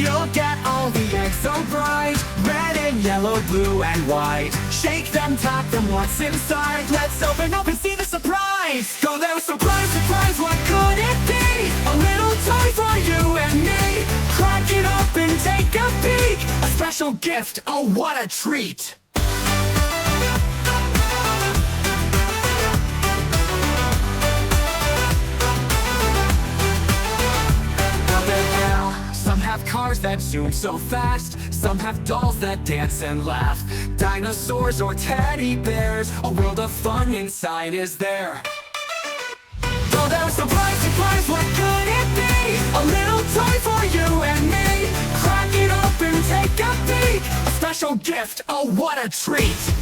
You'll get all the eggs so bright, red and yellow, blue and white. Shake them, tap them, what's inside? Let's open up and see the surprise. Go there, surprise, surprise, what could it be? A little toy for you and me. Crack it up and take a peek. A special gift, oh what a treat. Some have cars that zoom so fast, some have dolls that dance and laugh. Dinosaurs or teddy bears, a world of fun inside is there. So there's surprise, surprise, what could it be? A little toy for you and me. Crack it up and take a peek. A special gift, oh what a treat.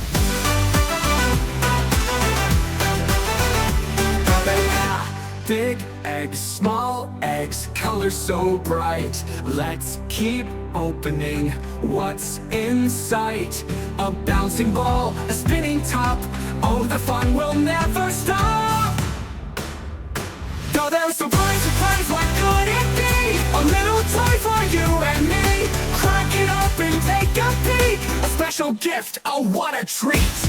Big eggs, small eggs, colors so bright. Let's keep opening what's in sight. A bouncing ball, a spinning top, oh the fun will never stop. Though there's surprise, surprise, what could it be? A little toy for you and me. Crack it up and take a peek. A special gift, oh what a treat.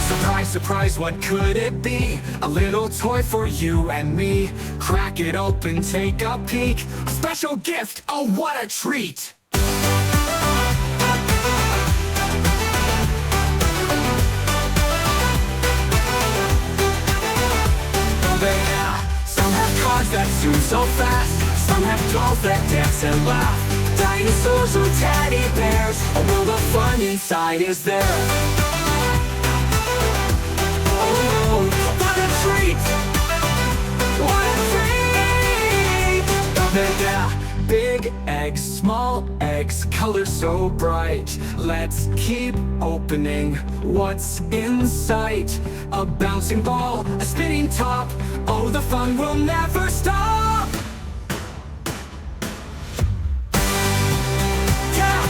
Surprise, surprise, what could it be? A little toy for you and me. Crack it open, take a peek. A special gift, oh what a treat. Some have cars that zoom so fast, some have dolls that dance and laugh. Dinosaurs or teddy bears, a world of fun inside is there. What a treat! What a treat! Big eggs, small eggs, colors so bright. Let's keep opening what's in sight. A bouncing ball, a spinning top, oh the fun will never stop. Yeah!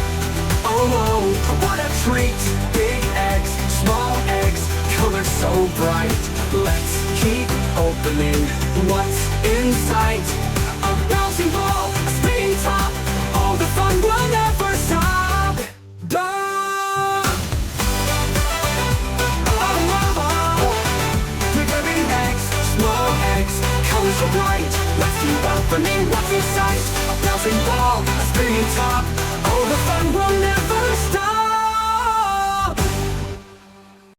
Oh, what a treat! Big eggs, small eggs, colors so bright. Let's keep opening what's in sight. A bouncing ball, a spinning top, all the fun will never stop. Big eggs, small eggs, colors so bright. Let's keep opening what's in sight. A bouncing ball, a spinning top,